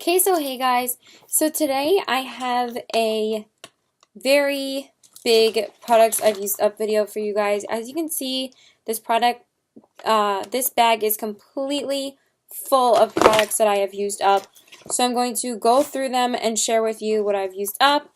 Okay, so hey guys, so today I have a very big products I've used up video for you guys. As you can see, this this bag is completely full of products that I have used up. So I'm going to go through them and share with you what I've used up.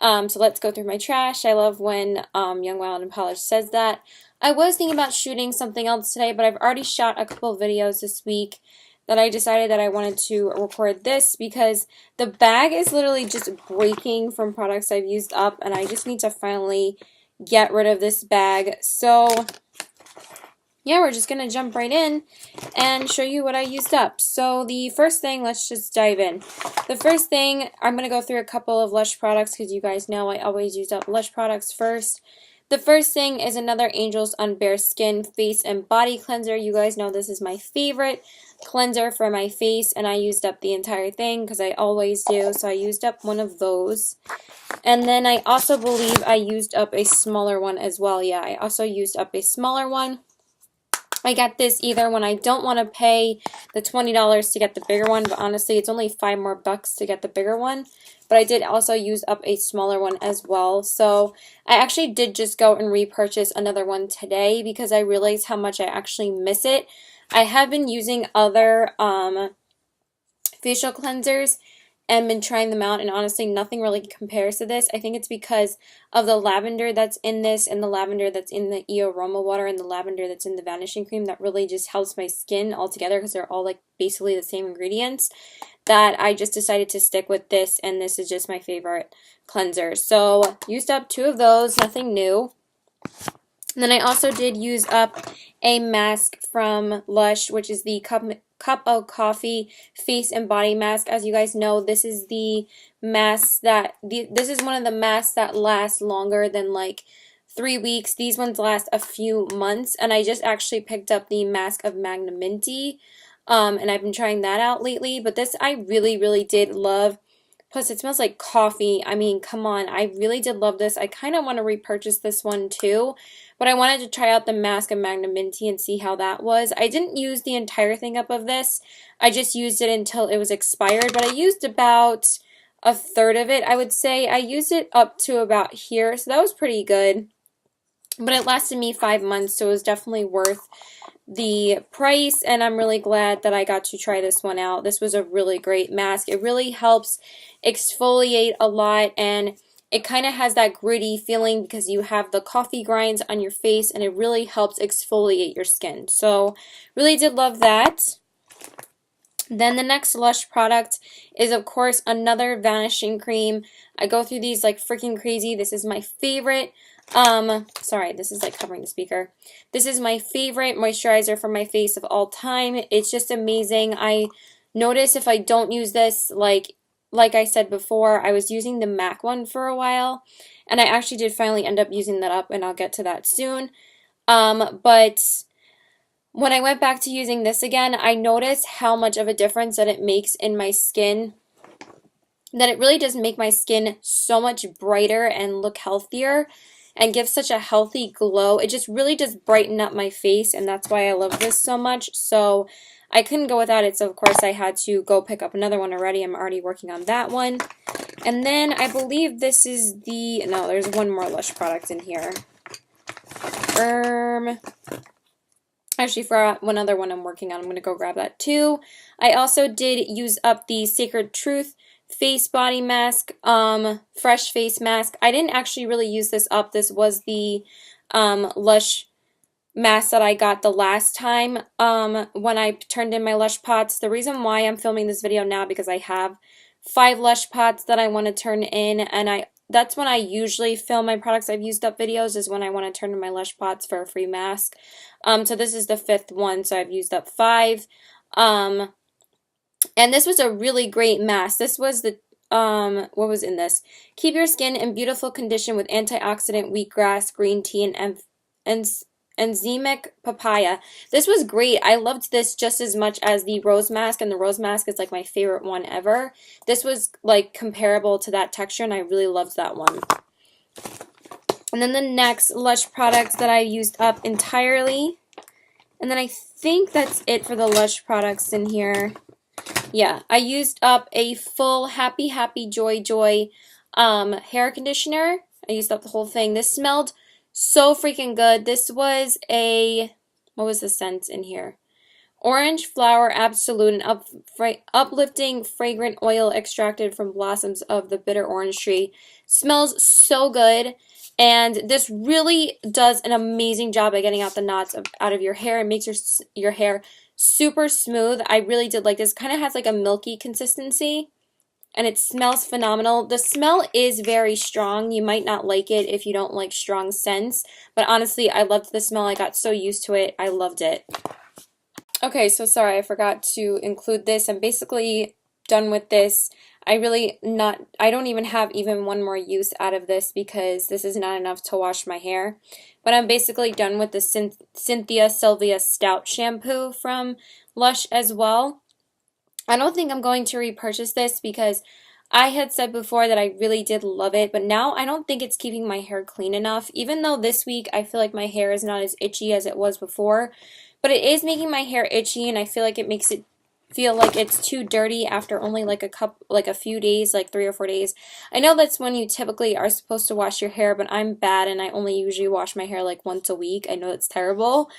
So let's go through my trash. I love when Young, Wild, and Polished says that. I was thinking about shooting something else today, but I've already shot a couple of videos this week that I decided that I wanted to record this because the bag is literally just breaking from products I've used up, and I just need to finally get rid of this bag. So yeah, we're just going to jump right in and show you what I used up. So the first thing, let's just dive in. The first thing, I'm going to go through a couple of Lush products because you guys know I always use up Lush products first. The first thing is another Angels on Bare Skin Face and Body Cleanser. You guys know this is my favorite cleanser for my face, and I used up the entire thing because I always do, so I used up one of those. And then I also believe I used up a smaller one as well. Yeah, I also used up a smaller one. I got this either when I don't want to pay the $20 to get the bigger one, but honestly it's only $5 more to get the bigger one. But I did also use up a smaller one as well. So I actually did just go and repurchase another one today because I realized how much I actually miss it. I have been using other facial cleansers and been trying them out, and honestly nothing really compares to this. I think it's because of the lavender that's in this and the lavender that's in the Earoma water and the lavender that's in the vanishing cream that really just helps my skin all together because they're all like basically the same ingredients, that I just decided to stick with this, and this is just my favorite cleanser. So used up two of those, nothing new. And then I also did use up a mask from Lush, which is the Cup of Coffee Face and Body Mask. As you guys know, this is the mask this is one of the masks that lasts longer than like 3 weeks. These ones last a few months, and I just actually picked up the Mask of Magnamenti, and I've been trying that out lately. But this I really did love. Plus, it smells like coffee. I mean, come on. I really did love this. I kind of want to repurchase this one too. But I wanted to try out the Mask of Magnamenti and see how that was. I didn't use the entire thing up of this. I just used it until it was expired. But I used about a third of it, I would say. I used it up to about here. So that was pretty good. But it lasted me 5 months. So it was definitely worth the price, and I'm really glad that I got to try this one out. This was a really great mask. It really helps exfoliate a lot, and it kind of has that gritty feeling because you have the coffee grinds on your face, and it really helps exfoliate your skin. So really did love that. Then the next Lush product is, of course, another vanishing cream. I go through these like freaking crazy. This is my favorite. Sorry, this is like covering the speaker. This is my favorite moisturizer for my face of all time. It's just amazing. I notice if I don't use this, like I said before, I was using the MAC one for a while, and I actually did finally end up using that up, and I'll get to that soon. But when I went back to using this again, I noticed how much of a difference that it makes in my skin. That it really does make my skin so much brighter and look healthier and give such a healthy glow. It just really does brighten up my face, and that's why I love this so much. So I couldn't go without it, so of course I had to go pick up another one already. I'm already working on that one. And then I believe this is the, no, there's one more Lush product in here. Actually, for one other one I'm working on, I'm going to go grab that too. I also did use up the Sacred Truth face body mask, fresh face mask. I didn't actually really use this up. This was the Lush mask that I got the last time when I turned in my Lush pots. The reason why I'm filming this video now because I have 5 Lush pots that I want to turn in, and that's when I usually film my products I've used up videos, is when I want to turn in my Lush pots for a free mask. So this is the 5th one, so I've used up 5. And this was a really great mask. This was the, what was in this? Keep your skin in beautiful condition with antioxidant wheatgrass, green tea, and enzymic papaya. This was great. I loved this just as much as the rose mask, and the rose mask is like my favorite one ever. This was like comparable to that texture, and I really loved that one. And then the next Lush products that I used up entirely. And then I think that's it for the Lush products in here. yeah, I used up a full Happy Happy Joy Joy hair conditioner. I used up the whole thing. This smelled so freaking good. This was a, what was the scent in here? Orange Flower Absolute, an uplifting fragrant oil extracted from blossoms of the bitter orange tree. Smells so good, and this really does an amazing job at getting out the knots out of your hair. It makes your hair super smooth. I really did like this. Kind of has like a milky consistency, and it smells phenomenal. The smell is very strong. You might not like it if you don't like strong scents, but honestly, I loved the smell. I got so used to it. I loved it. Okay, so sorry, I forgot to include this. I'm basically done with this. I don't even have even one more use out of this because this is not enough to wash my hair. But I'm basically done with the Cynthia Sylvia Stout shampoo from Lush as well. I don't think I'm going to repurchase this because I had said before that I really did love it, but now I don't think it's keeping my hair clean enough. Even though this week I feel like my hair is not as itchy as it was before, but it is making my hair itchy, and I feel like it makes it feel like it's too dirty after only like a few days, like 3 or 4 days. I know that's when you typically are supposed to wash your hair, but I'm bad and I only usually wash my hair like once a week. I know it's terrible.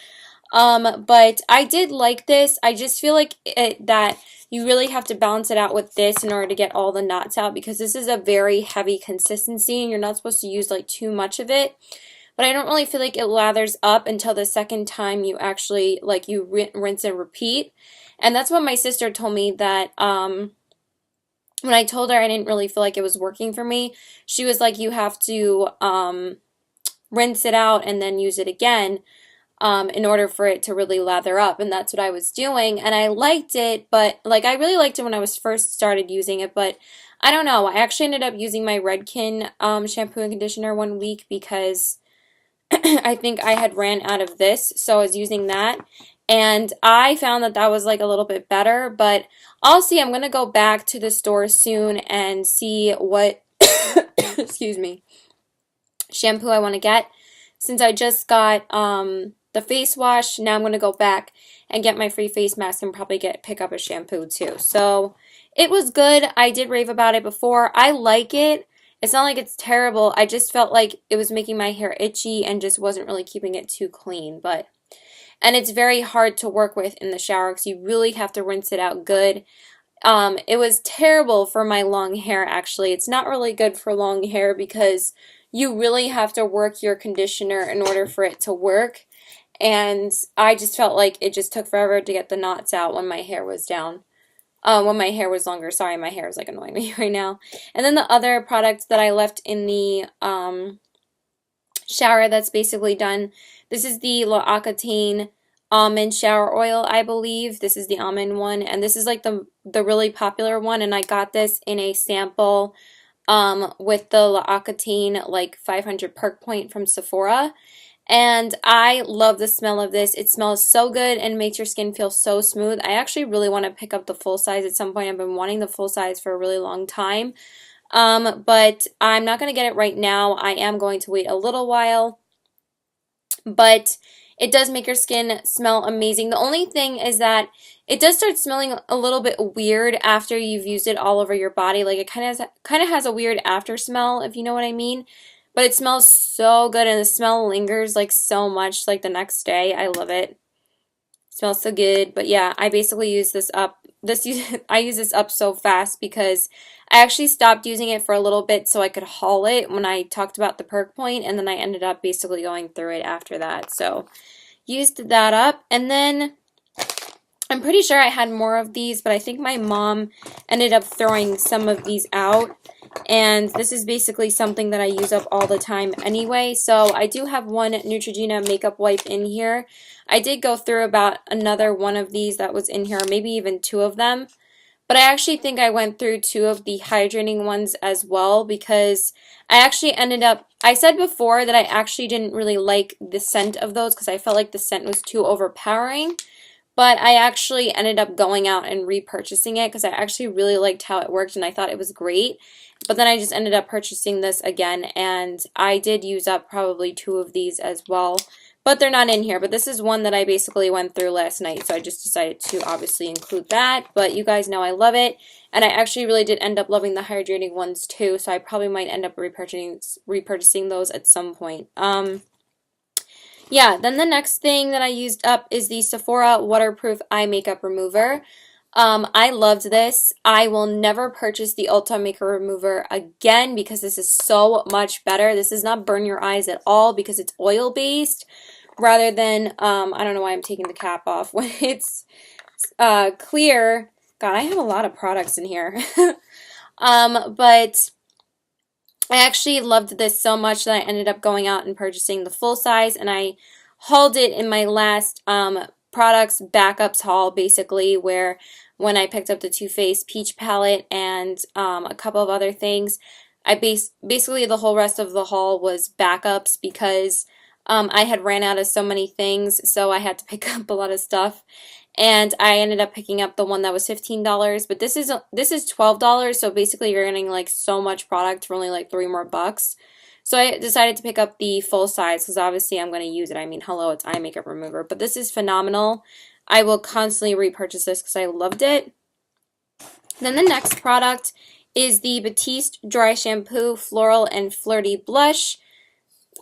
But I did like this. I just feel like that you really have to balance it out with this in order to get all the knots out, because this is a very heavy consistency and you're not supposed to use like too much of it. But I don't really feel like it lathers up until the second time you actually, like, you rinse and repeat. And that's what my sister told me, that when I told her I didn't really feel like it was working for me, she was like, you have to rinse it out and then use it again in order for it to really lather up. And that's what I was doing. And I liked it, but, like, I really liked it when I was first started using it, but I don't know. I actually ended up using my Redken shampoo and conditioner one week because I think I had ran out of this, so I was using that, and I found that that was like a little bit better, but I'll see. I'm going to go back to the store soon and see what, excuse me, shampoo I want to get. Since I just got the face wash, now I'm going to go back and get my free face mask and probably pick up a shampoo too. So it was good. I did rave about it before. I like it. It's not like it's terrible. I just felt like it was making my hair itchy and just wasn't really keeping it too clean. And it's very hard to work with in the shower because you really have to rinse it out good. It was terrible for my long hair, actually. It's not really good for long hair because you really have to work your conditioner in order for it to work. And I just felt like it just took forever to get the knots out when my hair was down. When my hair was longer. Sorry, my hair is like annoying me right now. And then the other product that I left in the shower that's basically done. This is the L'Occitane almond shower oil, I believe. This is the almond one, and this is like the really popular one, and I got this in a sample with the L'Occitane like 500 Perk Point from Sephora. And I love the smell of this. It smells so good and makes your skin feel so smooth. I actually really want to pick up the full size at some point. I've been wanting the full size for a really long time. But I'm not going to get it right now. I am going to wait a little while. But it does make your skin smell amazing. The only thing is that it does start smelling a little bit weird after you've used it all over your body. Like it kind of has a weird after smell, if you know what I mean. But it smells so good, and the smell lingers like so much like the next day. I love it. It smells so good. But yeah, I basically use this up. I use this up so fast because I actually stopped using it for a little bit so I could haul it when I talked about the Perk Point, and then I ended up basically going through it after that. So used that up, and then I'm pretty sure I had more of these, but I think my mom ended up throwing some of these out. And this is basically something that I use up all the time anyway. So I do have one Neutrogena makeup wipe in here. I did go through about another one of these that was in here, maybe even 2 of them. But I actually think I went through 2 of the hydrating ones as well, because I actually ended up, I said before that I actually didn't really like the scent of those because I felt like the scent was too overpowering. But I actually ended up going out and repurchasing it because I actually really liked how it worked and I thought it was great. But then I just ended up purchasing this again, and I did use up probably 2 of these as well. but they're not in here. But this is one that I basically went through last night, so I just decided to obviously include that. But you guys know I love it, and I actually really did end up loving the hydrating ones too, so I probably might end up repurchasing those at some point. Yeah, then the next thing that I used up is the Sephora Waterproof Eye Makeup Remover. I loved this. I will never purchase the Ulta Makeup Remover again because this is so much better. This does not burn your eyes at all because it's oil-based rather than, I don't know why I'm taking the cap off when it's clear. God, I have a lot of products in here. But I actually loved this so much that I ended up going out and purchasing the full size, and I hauled it in my last products backups haul, basically, where when I picked up the Too Faced Peach Palette and a couple of other things, I basically the whole rest of the haul was backups because I had ran out of so many things, so I had to pick up a lot of stuff. And I ended up picking up the one that was $15, but this is $12, so basically you're getting like so much product for only like $3 more. So I decided to pick up the full size because obviously I'm going to use it. I mean, hello, it's eye makeup remover, but this is phenomenal. I will constantly repurchase this because I loved it. Then the next product is the Batiste Dry Shampoo Floral and Flirty Blush.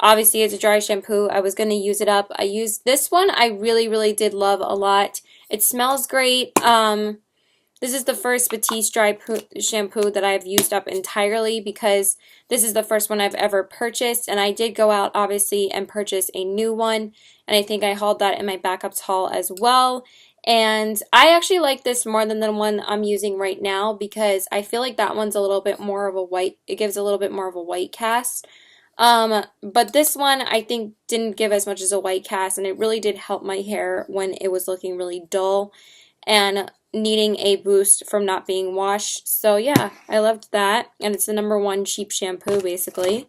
Obviously, it's a dry shampoo. I was going to use it up. I used this one. I really, really did love a lot. It smells great. This is the first Batiste dry shampoo that I've used up entirely because this is the first one I've ever purchased. And I did go out, obviously, and purchase a new one. And I think I hauled that in my backups haul as well. And I actually like this more than the one I'm using right now because I feel like that one's a little bit more of a white, it gives a little bit more of a white cast. But this one I think didn't give as much as a white cast, and it really did help my hair when it was looking really dull and needing a boost from not being washed. So yeah, I loved that, and it's the #1 cheap shampoo basically.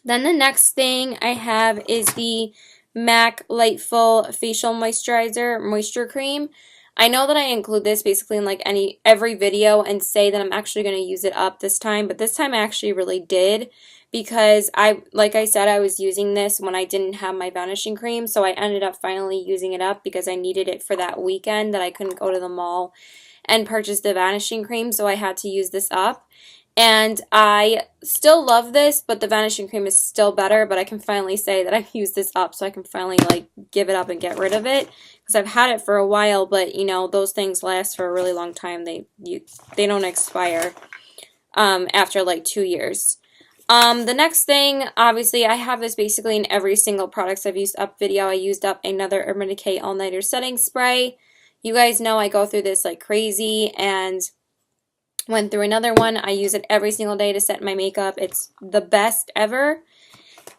Then the next thing I have is the MAC Lightful Facial Moisturizer Moisture Cream. I know that I include this basically in like every video and say that I'm actually going to use it up this time, but this time I actually really did because like I said, I was using this when I didn't have my vanishing cream, so I ended up finally using it up because I needed it for that weekend that I couldn't go to the mall and purchase the vanishing cream, so I had to use this up. And I still love this, but the vanishing cream is still better, but I can finally say that I've used this up, so I can finally like give it up and get rid of it because I've had it for a while, but you know, those things last for a really long time. They don't expire after like 2 years. The next thing, obviously, I have this basically in every single products I've used up video. I used up another Urban Decay All Nighter Setting Spray. You guys know I go through this like crazy, and went through another one. I use it every single day to set my makeup. It's the best ever.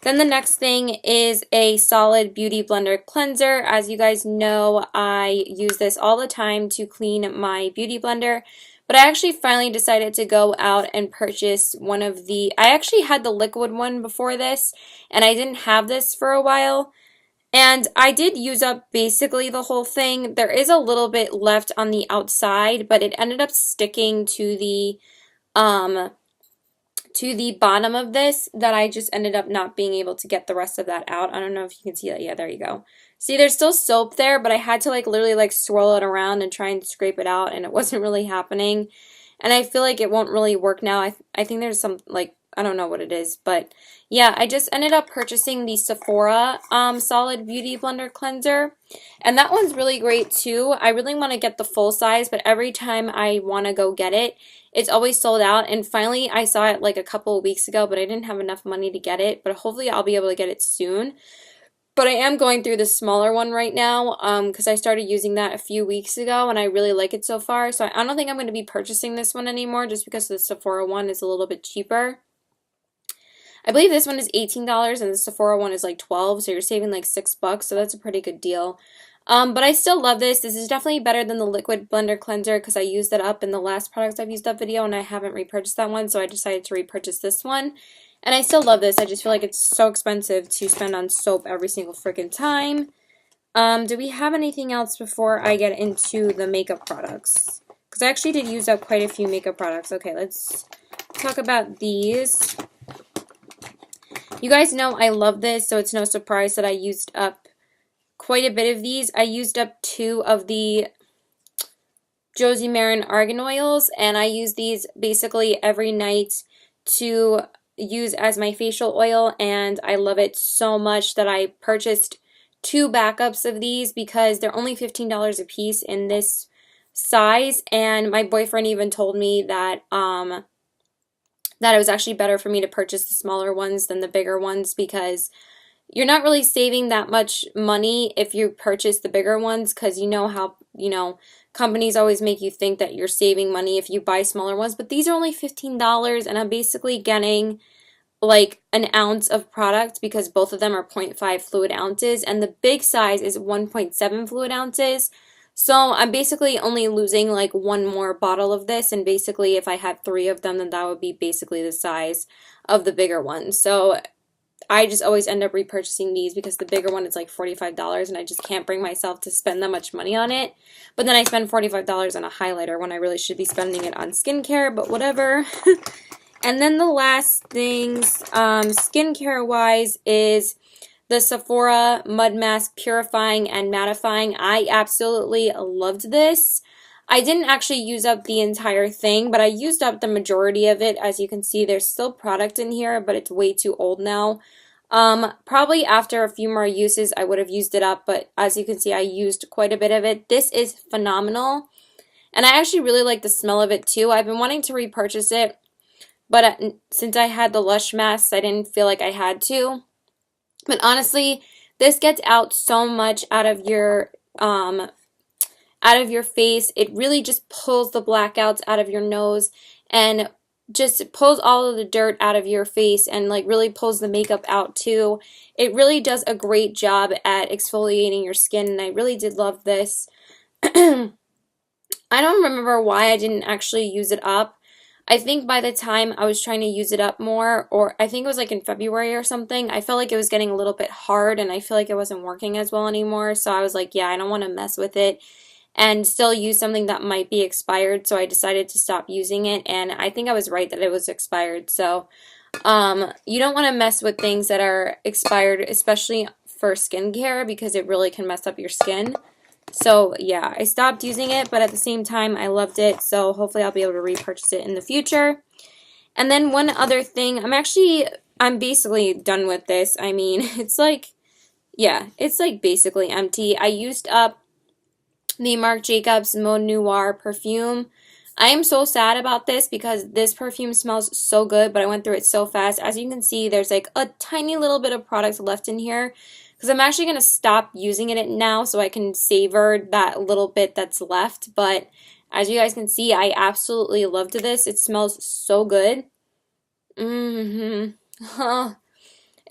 Then the next thing is a Solid Beauty Blender Cleanser. As you guys know, I use this all the time to clean my beauty blender. But I actually finally decided to go out and purchase one of the... I actually had the liquid one before this, and I didn't have this for a while. And I did use up basically the whole thing. There is a little bit left on the outside, but it ended up sticking to the bottom of this that I just ended up not being able to get the rest of that out. I don't know if you can see that. Yeah, there you go. See, there's still soap there, but I had to like literally like swirl it around and try and scrape it out, and it wasn't really happening. And I feel like it won't really work now. I think there's some like, I don't know what it is, but yeah, I just ended up purchasing the Sephora Solid Beauty Blender Cleanser, and that one's really great too. I really want to get the full size, but every time I want to go get it, it's always sold out, and finally I saw it like a couple of weeks ago, but I didn't have enough money to get it, but hopefully I'll be able to get it soon. But I am going through the smaller one right now because I started using that a few weeks ago, and I really like it so far, so I don't think I'm going to be purchasing this one anymore just because the Sephora one is a little bit cheaper. I believe this one is $18 and the Sephora one is like $12, so you're saving like $6, so that's a pretty good deal. But I still love this. This is definitely better than the Liquid Blender Cleanser because I used that up in the last products I've used up video, and I haven't repurchased that one, so I decided to repurchase this one. And I still love this. I just feel like it's so expensive to spend on soap every single freaking time. Do we have anything else before I get into the makeup products? Because I actually did use up quite a few makeup products. Okay, let's talk about these. You guys know I love this, so it's no surprise that I used up quite a bit of these. I used up 2 of the Josie Maran Argan Oils, and I use these basically every night to use as my facial oil, and I love it so much that I purchased 2 backups of these because they're only $15 a piece in this size, and my boyfriend even told me that that it was actually better for me to purchase the smaller ones than the bigger ones because you're not really saving that much money if you purchase the bigger ones, because you know how, companies always make you think that you're saving money if you buy smaller ones, but these are only $15 and I'm basically getting like an ounce of product because both of them are 0.5 fluid ounces and the big size is 1.7 fluid ounces. So I'm basically only losing like 1 more bottle of this, and basically if I had 3 of them, then that would be basically the size of the bigger one. So I just always end up repurchasing these because the bigger one is like $45 and I just can't bring myself to spend that much money on it. But then I spend $45 on a highlighter when I really should be spending it on skincare, but whatever. And then the last things, skincare wise, is the Sephora Mud Mask Purifying and Mattifying. I absolutely loved this. I didn't actually use up the entire thing, but I used up the majority of it. As you can see, there's still product in here, but it's way too old now. Probably after a few more uses, I would have used it up, but as you can see, I used quite a bit of it. This is phenomenal, and I actually really like the smell of it too. I've been wanting to repurchase it, but since I had the Lush masks, I didn't feel like I had to. But honestly, this gets out so much out of your face. It really just pulls the blackouts out of your nose and just pulls all of the dirt out of your face and like really pulls the makeup out too. It really does a great job at exfoliating your skin, and I really did love this. I don't remember why I didn't actually use it up. I think by the time I was trying to use it up more, or I think it was like in February or something, I felt like it was getting a little bit hard and I feel like it wasn't working as well anymore. So I was like, yeah, I don't want to mess with it and still use something that might be expired. So I decided to stop using it, and I think I was right that it was expired. So you don't want to mess with things that are expired, especially for skincare, because it really can mess up your skin. So yeah, I stopped using it, but at the same time, I loved it, so hopefully I'll be able to repurchase it in the future. And then one other thing, I'm basically done with this. I mean, it's like basically empty. I used up the Marc Jacobs Mode Noir perfume. I am so sad about this because this perfume smells so good, but I went through it so fast. As you can see, there's like a tiny little bit of product left in here, because I'm actually going to stop using it now so I can savor that little bit that's left. But as you guys can see, I absolutely loved this. It smells so good. It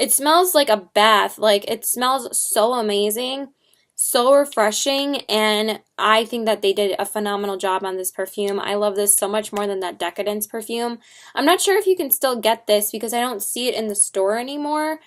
smells like a bath. Like, it smells so amazing, so refreshing, and I think that they did a phenomenal job on this perfume. I love this so much more than that Decadence perfume. I'm not sure if you can still get this because I don't see it in the store anymore.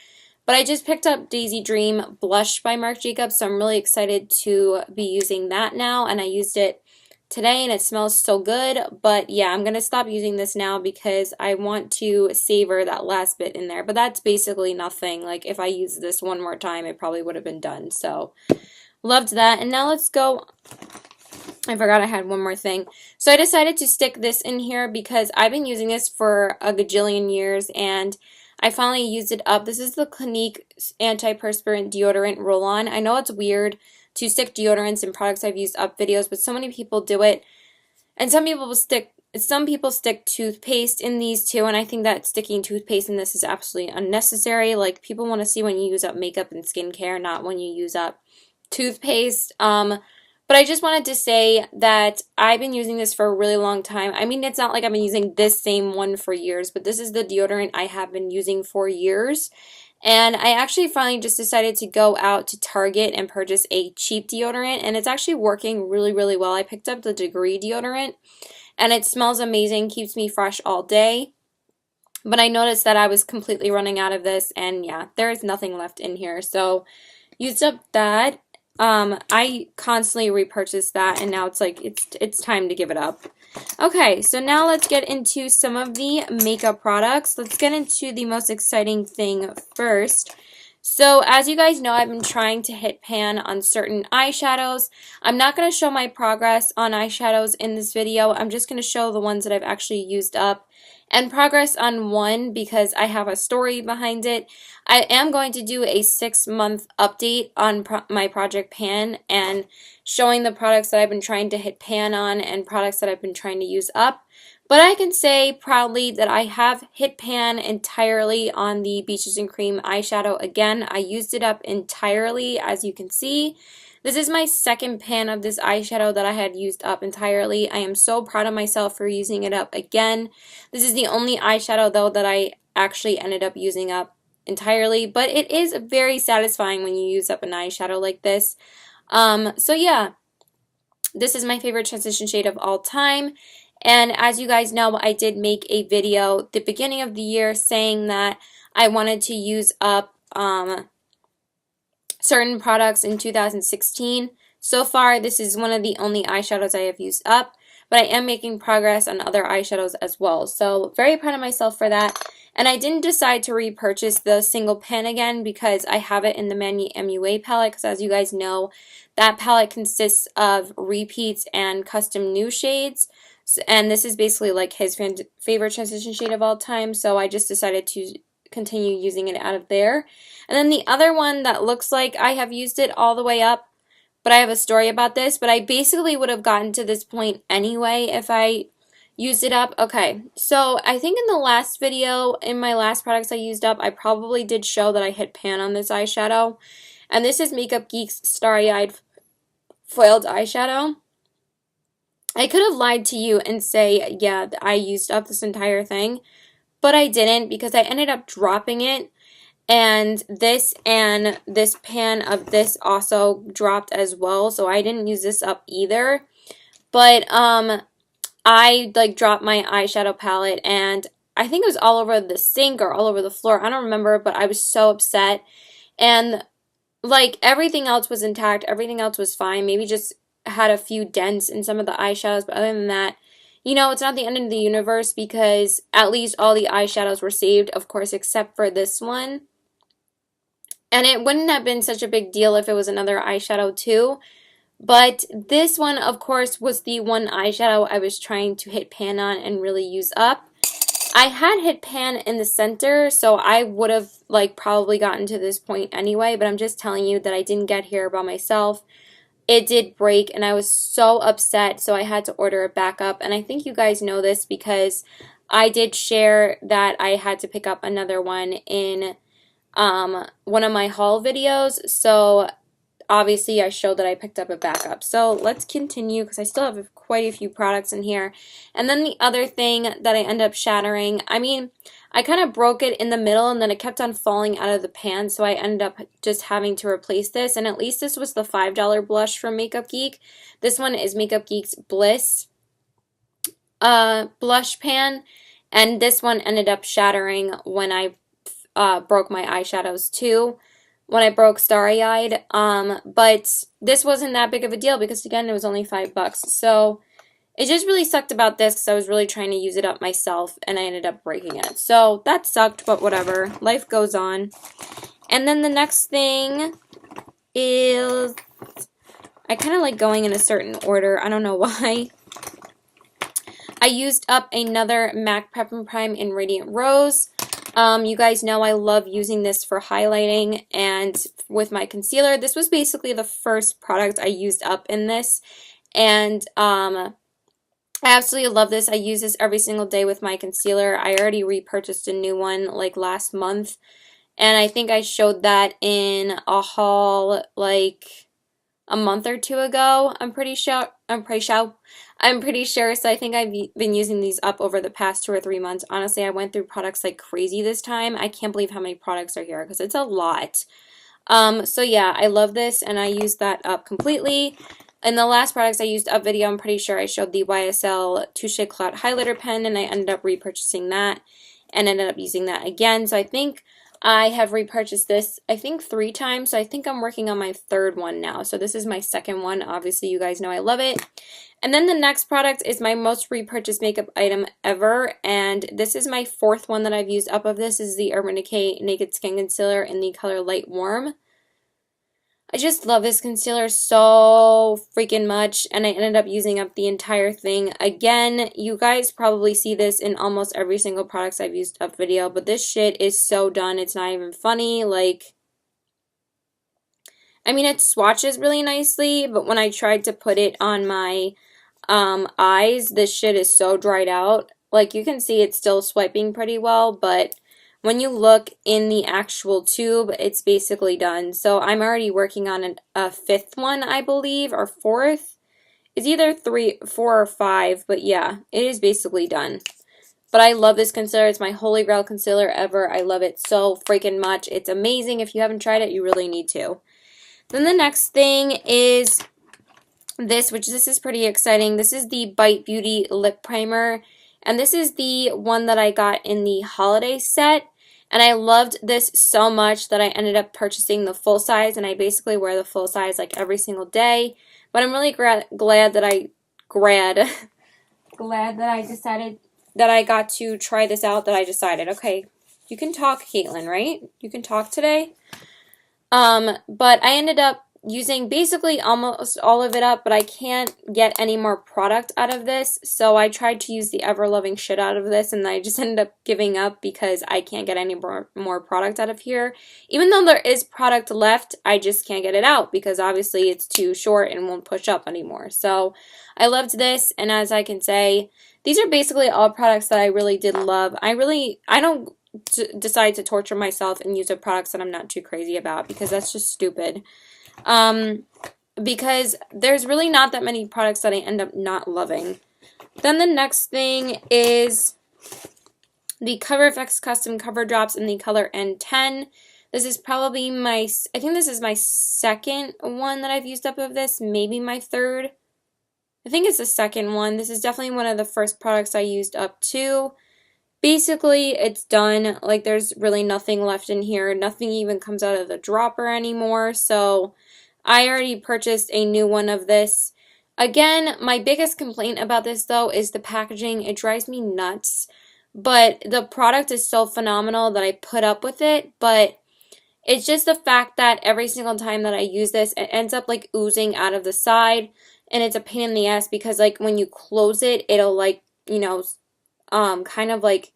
But I just picked up Daisy Dream Blush by Marc Jacobs, so I'm really excited to be using that now. And I used it today, and it smells so good. But yeah, I'm going to stop using this now because I want to savor that last bit in there. But that's basically nothing. Like, if I used this one more time, it probably would have been done. So, loved that. And now let's go. I forgot I had one more thing. So I decided to stick this in here because I've been using this for a gajillion years, and I finally used it up. This is the Clinique Antiperspirant Deodorant Roll-On. I know it's weird to stick deodorants in products I've used up videos, but so many people do it. And some people stick toothpaste in these too, and I think that sticking toothpaste in this is absolutely unnecessary. Like, people want to see when you use up makeup and skincare, not when you use up toothpaste. But I just wanted to say that I've been using this for a really long time. I mean, it's not like I've been using this same one for years, but this is the deodorant I have been using for years. And I actually finally just decided to go out to Target and purchase a cheap deodorant, and it's actually working really, really well. I picked up the Degree deodorant, and it smells amazing, keeps me fresh all day. But I noticed that I was completely running out of this, and yeah, there is nothing left in here. So, used up that. I constantly repurchase that, and now it's like it's time to give it up. Okay, so now let's get into some of the makeup products. Let's get into the most exciting thing first. So as you guys know, I've been trying to hit pan on certain eyeshadows. I'm not going to show my progress on eyeshadows in this video. I'm just going to show the ones that I've actually used up, and progress on one because I have a story behind it. I am going to do a 6-month update on my Project Pan and showing the products that I've been trying to hit pan on and products that I've been trying to use up. But I can say proudly that I have hit pan entirely on the Beaches and Cream eyeshadow again. I used it up entirely, as you can see. This is my second pan of this eyeshadow that I had used up entirely. I am so proud of myself for using it up again. This is the only eyeshadow, though, that I actually ended up using up entirely. But it is very satisfying when you use up an eyeshadow like this. So yeah, this is my favorite transition shade of all time. And as you guys know, I did make a video at the beginning of the year saying that I wanted to use up certain products in 2016. So far, this is one of the only eyeshadows I have used up, but I am making progress on other eyeshadows as well. So very proud of myself for that. And I didn't decide to repurchase the single pan again because I have it in the Manny MUA palette, because as you guys know, that palette consists of repeats and custom new shades. And this is basically like his favorite transition shade of all time, so I just decided to continue using it out of there. And then the other one that looks like I have used it all the way up, but I have a story about this, but I basically would have gotten to this point anyway if I used it up. Okay, so I think in the last video, in my last products I used up, I probably did show that I hit pan on this eyeshadow. And this is Makeup Geek's Starry Eyed Foiled Eyeshadow. I could have lied to you and say, yeah, I used up this entire thing, but I didn't because I ended up dropping it, and this pan of this also dropped as well, so I didn't use this up either. But I like dropped my eyeshadow palette, and I think it was all over the sink or all over the floor. I don't remember, but I was so upset. And like everything else was intact, everything else was fine. Maybe just had a few dents in some of the eyeshadows, but other than that, you know, it's not the end of the universe because at least all the eyeshadows were saved, of course, except for this one. And it wouldn't have been such a big deal if it was another eyeshadow too. But this one, of course, was the one eyeshadow I was trying to hit pan on and really use up. I had hit pan in the center, so I would have like probably gotten to this point anyway, but I'm just telling you that I didn't get here by myself. It did break, and I was so upset, so I had to order it back up. And I think you guys know this because I did share that I had to pick up another one in one of my haul videos. So obviously I showed that I picked up a backup. So let's continue because I still have quite a few products in here. And then the other thing that I ended up shattering, I mean, I kind of broke it in the middle and then it kept on falling out of the pan, so I ended up just having to replace this. And at least this was the $5 blush from Makeup Geek. This one is Makeup Geek's Bliss blush pan, and this one ended up shattering when I broke my eyeshadows too, when I broke Starry Eyed. But this wasn't that big of a deal because again it was only $5. So it just really sucked about this because I was really trying to use it up myself and I ended up breaking it. So that sucked, but whatever. Life goes on. And then the next thing is, I kind of like going in a certain order. I don't know why. I used up another MAC Prep and Prime in Radiant Rose. You guys know I love using this for highlighting and with my concealer. This was basically the first product I used up in this. And I absolutely love this. I use this every single day with my concealer. I already repurchased a new one like last month. And I think I showed that in a haul like a month or two ago. I'm pretty sure. So I think I've been using these up over the past 2 or 3 months. Honestly, I went through products like crazy this time. I can't believe how many products are here because it's a lot. So yeah, I love this and I used that up completely. In the last products I used up video, I'm pretty sure I showed the YSL Touche Cloud Highlighter Pen, and I ended up repurchasing that and ended up using that again. So I think I have repurchased this, I think 3 times, so I think I'm working on my 3rd one now. So this is my 2nd one. Obviously, you guys know I love it. And then the next product is my most repurchased makeup item ever, and this is my 4th one that I've used up of this. Is the Urban Decay Naked Skin Concealer in the color Light Warm. I just love this concealer so freaking much, and I ended up using up the entire thing. Again, you guys probably see this in almost every single products I've used up video, but this shit is so done, it's not even funny. Like, I mean, it swatches really nicely, but when I tried to put it on my eyes, this shit is so dried out. Like, you can see it's still swiping pretty well, but when you look in the actual tube, it's basically done. So I'm already working on a 5th one, I believe, or 4th. It's either 3, 4, or 5, but yeah, it is basically done. But I love this concealer. It's my holy grail concealer ever. I love it so freaking much. It's amazing. If you haven't tried it, you really need to. Then the next thing is this, which this is pretty exciting. This is the Bite Beauty Lip Primer. And this is the one that I got in the holiday set. And I loved this so much that I ended up purchasing the full size, and I basically wear the full size like every single day. But I'm really glad that I decided that I got to try this out, that I decided, okay, you can talk, Caitlin, right? You can talk today. But I ended up using basically almost all of it up, but I can't get any more product out of this, so I tried to use the ever-loving shit out of this, and I just ended up giving up because I can't get any more product out of here. Even though there is product left, I just can't get it out because obviously it's too short and won't push up anymore. So I loved this, and as I can say, these are basically all products that I really did love. I don't decide to torture myself and use up products that I'm not too crazy about because that's just stupid. Because there's really not that many products that I end up not loving. Then the next thing is the CoverFX Custom Cover Drops in the color N10. This is probably I think this is my 2nd one that I've used up of this, maybe my 3rd. I think it's the 2nd one. This is definitely one of the first products I used up too. Basically, it's done. Like, there's really nothing left in here. Nothing even comes out of the dropper anymore. So, I already purchased a new one of this. Again, my biggest complaint about this, though, is the packaging. It drives me nuts. But the product is so phenomenal that I put up with it. But it's just the fact that every single time that I use this, it ends up, like, oozing out of the side. And it's a pain in the ass because, like, when you close it, it'll, like, you know, kind of like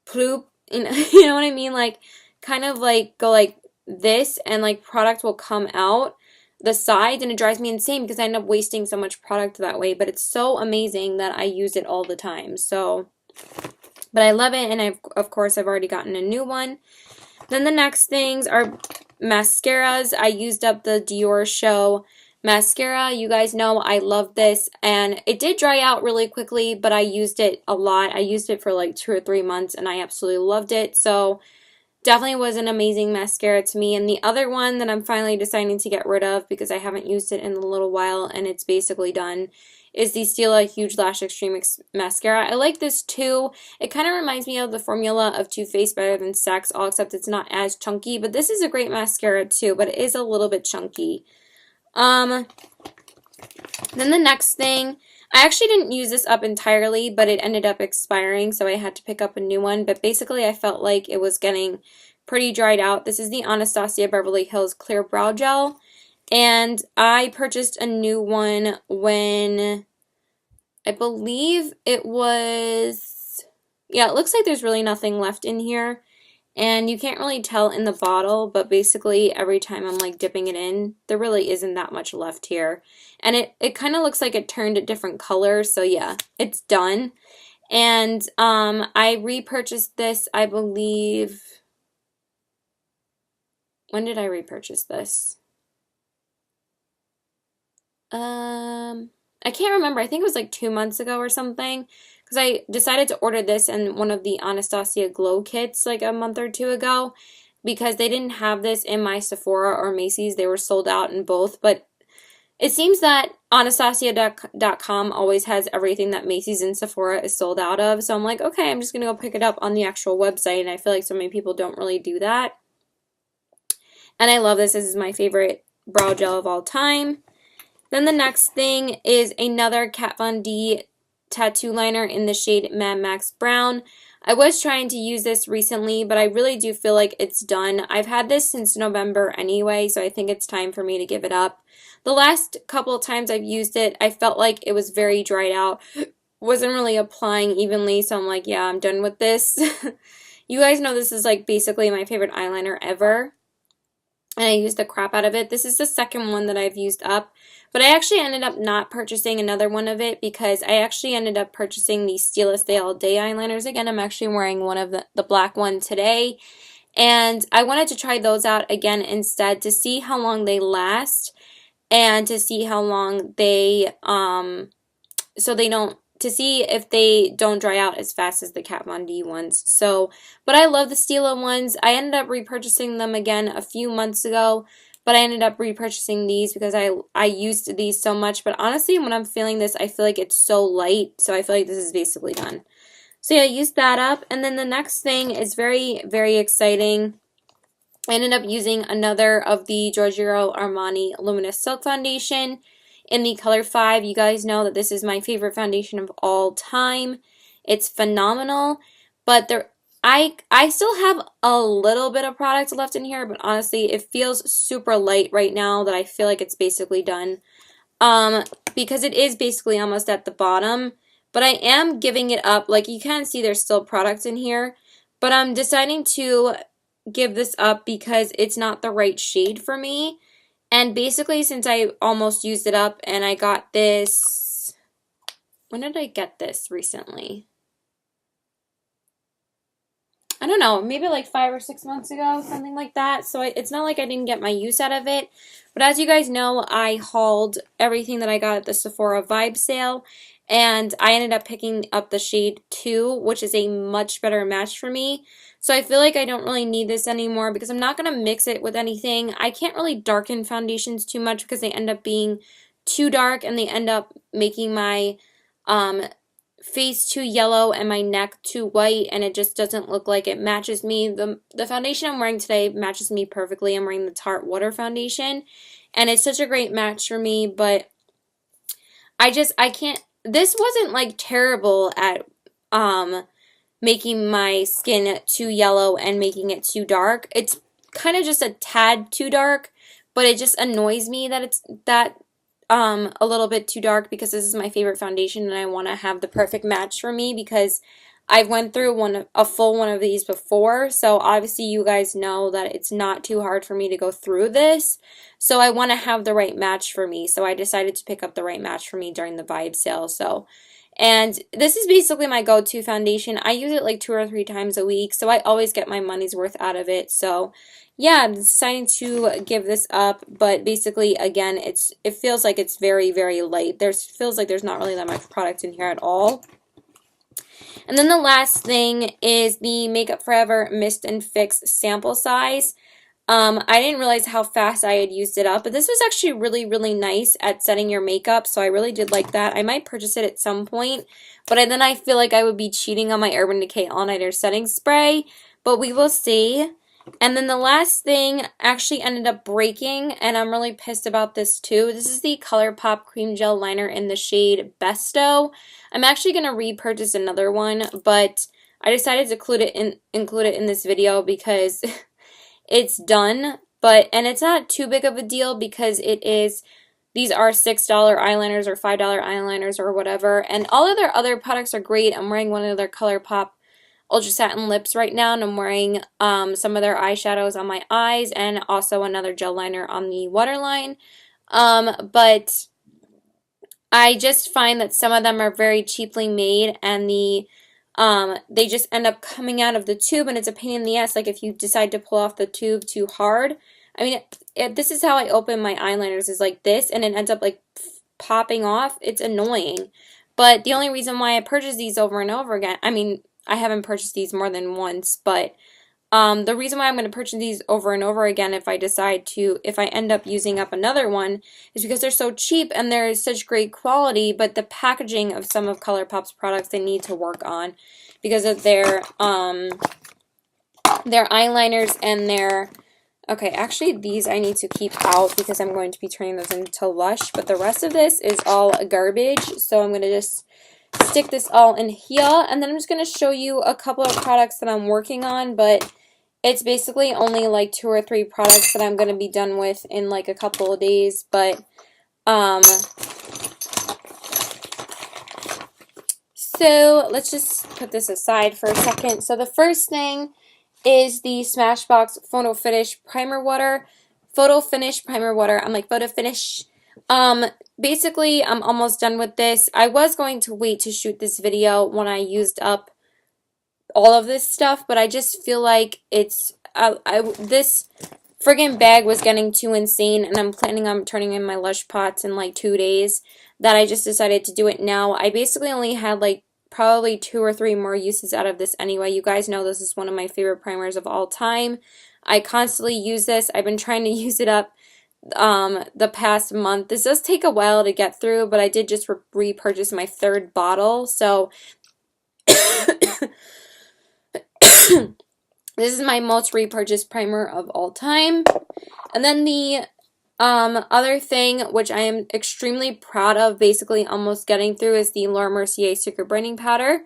poop, you know what I mean? Like, kind of like go like this, and like product will come out the sides, and it drives me insane because I end up wasting so much product that way. But it's so amazing that I use it all the time. So, but I love it, and of course I've already gotten a new one. Then the next things are mascaras. I used up the Dior Show mascara. You guys know I love this, and it did dry out really quickly, but I used it a lot. I used it for like 2 or 3 months, and I absolutely loved it. So definitely was an amazing mascara to me. And the other one that I'm finally deciding to get rid of because I haven't used it in a little while and it's basically done is the Stila Huge Lash Extreme Mascara. I like this too. It kind of reminds me of the formula of Too Faced Better Than Sex, all except it's not as chunky, but this is a great mascara too, but it is a little bit chunky. Then the next thing, I actually didn't use this up entirely, but it ended up expiring, so I had to pick up a new one. But basically, I felt like it was getting pretty dried out. This is the Anastasia Beverly Hills Clear Brow Gel, and I purchased a new one when I believe it was, yeah, it looks like there's really nothing left in here. And you can't really tell in the bottle, but basically every time I'm like dipping it in, there really isn't that much left here. And it kind of looks like it turned a different color, so yeah, it's done. And I repurchased this, I believe, when did I repurchase this? I can't remember, I think it was like 2 months ago or something. Because I decided to order this in one of the Anastasia Glow kits like a month or 2 ago because they didn't have this in my Sephora or Macy's. They were sold out in both, but It seems that Anastasia.com always has everything that Macy's and Sephora is sold out of. So I'm like, okay, I'm just going to go pick it up on the actual website. And I feel like so many people don't really do that. And I love this. This is my favorite brow gel of all time. Then the next thing is another Kat Von D tattoo liner in the shade Mad Max Brown. I was trying to use this recently, but I really do feel like it's done. I've had this since November anyway, so I think it's time for me to give it up. The last couple of times I've used it, I felt like it was very dried out. Wasn't really applying evenly, so I'm like, yeah, I'm done with this. You guys know this is like basically my favorite eyeliner ever, and I used the crap out of it. This is the second one that I've used up, but I actually ended up not purchasing another one of it because I actually ended up purchasing the Stila Stay All Day eyeliners. Again, I'm actually wearing one of the black one today, and I wanted to try those out again instead to see how long they last and to see how long they, to see if they don't dry out as fast as the Kat Von D ones. So, but I love the Stila ones. I ended up repurchasing them again a few months ago, but I ended up repurchasing these because I used these so much. But honestly, when I'm feeling this, I feel like it's so light, so I feel like this is basically done. So yeah, I used that up. And then the next thing is very, very exciting. I ended up using another of the Giorgio Armani Luminous Silk Foundation in the color 5. You guys know that this is my favorite foundation of all time. It's phenomenal, but I still have a little bit of product left in here, but honestly, it feels super light right now that I feel like it's basically done. Because it is basically almost at the bottom, but I am giving it up. Like, you can see there's still products in here, but I'm deciding to give this up because it's not the right shade for me. And basically, since I almost used it up and I got this, when did I get this recently? I don't know, maybe like 5 or 6 months ago, something like that. So it's not like I didn't get my use out of it. But as you guys know, I hauled everything that I got at the Sephora Vibe sale. And I ended up picking up the shade 2, which is a much better match for me. So I feel like I don't really need this anymore because I'm not going to mix it with anything. I can't really darken foundations too much because they end up being too dark and they end up making my face too yellow and my neck too white, and it just doesn't look like it matches me. The foundation I'm wearing today matches me perfectly. I'm wearing the Tarte Water foundation, and it's such a great match for me, but I can't. This wasn't like terrible at making my skin too yellow and making it too dark. It's kind of just a tad too dark, but it just annoys me that it's that a little bit too dark because this is my favorite foundation and I want to have the perfect match for me because I've went through a full one of these before, so obviously you guys know that it's not too hard for me to go through this, so I want to have the right match for me, so I decided to pick up the right match for me during the Vibe sale. And this is basically my go-to foundation. I use it like 2 or 3 times a week, so I always get my money's worth out of it. So yeah, I'm deciding to give this up, but basically, again, it feels like it's very, very light. Feels like there's not really that much product in here at all. And then the last thing is the Makeup Forever Mist and Fix sample size. I didn't realize how fast I had used it up, but this was actually really, really nice at setting your makeup, so I really did like that. I might purchase it at some point, but then I feel like I would be cheating on my Urban Decay All Nighter setting spray, but we will see. And then the last thing actually ended up breaking, and I'm really pissed about this too. This is the ColourPop Cream Gel Liner in the shade Besto. I'm actually going to repurchase another one, but I decided to include it in this video because it's done, and it's not too big of a deal because these are $6 eyeliners or $5 eyeliners or whatever, and all of their other products are great. I'm wearing one of their ColourPop Ultra Satin Lips right now, and I'm wearing some of their eyeshadows on my eyes and also another gel liner on the waterline. But I just find that some of them are very cheaply made, and they just end up coming out of the tube, and it's a pain in the ass. Like if you decide to pull off the tube too hard. I mean, this is how I open my eyeliners, is like this, and it ends up like popping off. It's annoying. But the only reason why I purchase these over and over again, I mean, I haven't purchased these more than once, but The reason why I'm going to purchase these over and over again if I end up using up another one is because they're so cheap and they're such great quality, but the packaging of some of ColourPop's products they need to work on because of their eyeliners and their, okay, actually these I need to keep out because I'm going to be turning those into Lush, but the rest of this is all garbage, so I'm going to just stick this all in here, and then I'm just going to show you a couple of products that I'm working on, but it's basically only like 2 or 3 products that I'm going to be done with in like a couple of days, but, so let's just put this aside for a second. So the first thing is the Smashbox Photo Finish Primer Water. Photo Finish Primer Water. I'm like, Photo Finish. Basically, I'm almost done with this. I was going to wait to shoot this video when I used up all of this stuff, but I just feel like it's this friggin' bag was getting too insane, and I'm planning on turning in my Lush pots in like 2 days, that I just decided to do it now. I basically only had like probably 2 or 3 more uses out of this anyway. You guys know this is one of my favorite primers of all time. I constantly use this. I've been trying to use it up the past month. This does take a while to get through, but I did just repurchase my 3rd bottle, so this is my most repurchased primer of all time. And then the other thing, which I am extremely proud of basically almost getting through, is the Laura Mercier Secret Brightening Powder.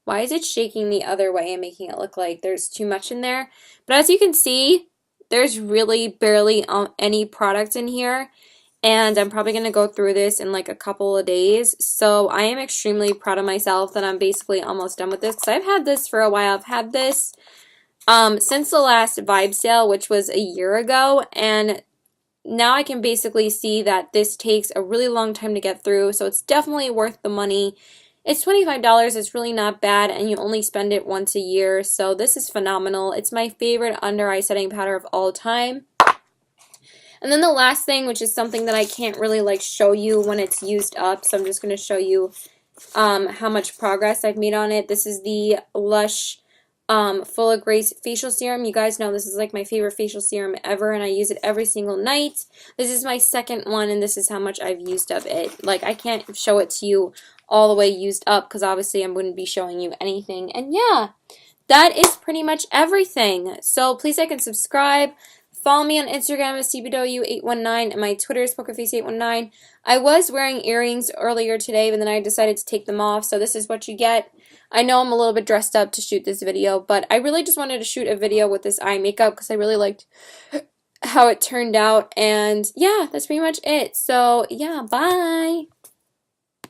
Why is it shaking the other way and making it look like there's too much in there? But as you can see, there's really barely any product in here. And I'm probably going to go through this in like a couple of days. So I am extremely proud of myself that I'm basically almost done with this. Because I've had this for a while. I've had this since the last Vibe sale, which was a year ago. And now I can basically see that this takes a really long time to get through. So it's definitely worth the money. It's $25. It's really not bad. And you only spend it once a year. So this is phenomenal. It's my favorite under eye setting powder of all time. And then the last thing, which is something that I can't really like show you when it's used up, so I'm just going to show you how much progress I've made on it. This is the Lush Full of Grace Facial Serum. You guys know this is like my favorite facial serum ever, and I use it every single night. This is my 2nd one, and this is how much I've used of it. Like, I can't show it to you all the way used up, because obviously I wouldn't be showing you anything. And yeah, that is pretty much everything. So please like and subscribe. Follow me on Instagram at CBW819 and my Twitter is PokerFace819. I was wearing earrings earlier today, but then I decided to take them off, so this is what you get. I know I'm a little bit dressed up to shoot this video, but I really just wanted to shoot a video with this eye makeup because I really liked how it turned out. And yeah, that's pretty much it. So yeah, bye!